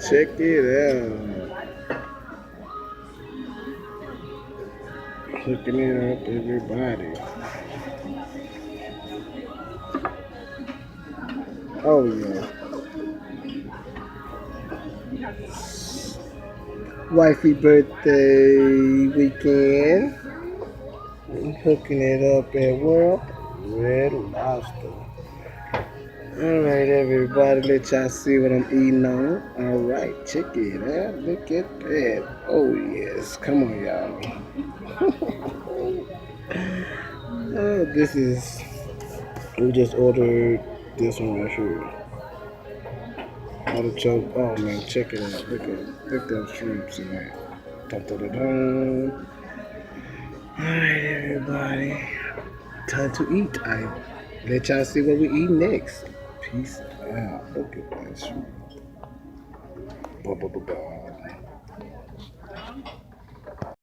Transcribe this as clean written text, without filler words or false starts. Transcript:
Check it out. Hooking it up, everybody. Oh yeah. Wifey birthday weekend. Hooking it up at World Red Lobster. Alright everybody, let y'all see what I'm eating on. Alright, check it out. Look at that. Oh yes. Come on y'all. Oh, this is we just ordered this one right here. Artichoke. Oh man, check it out. Look at them shrimps in there. Dun, dun, dun, dun. Alright everybody. Time to eat. I let y'all see what we eat next. Peace out. Look at that shrimp. Blah, blah, blah, blah.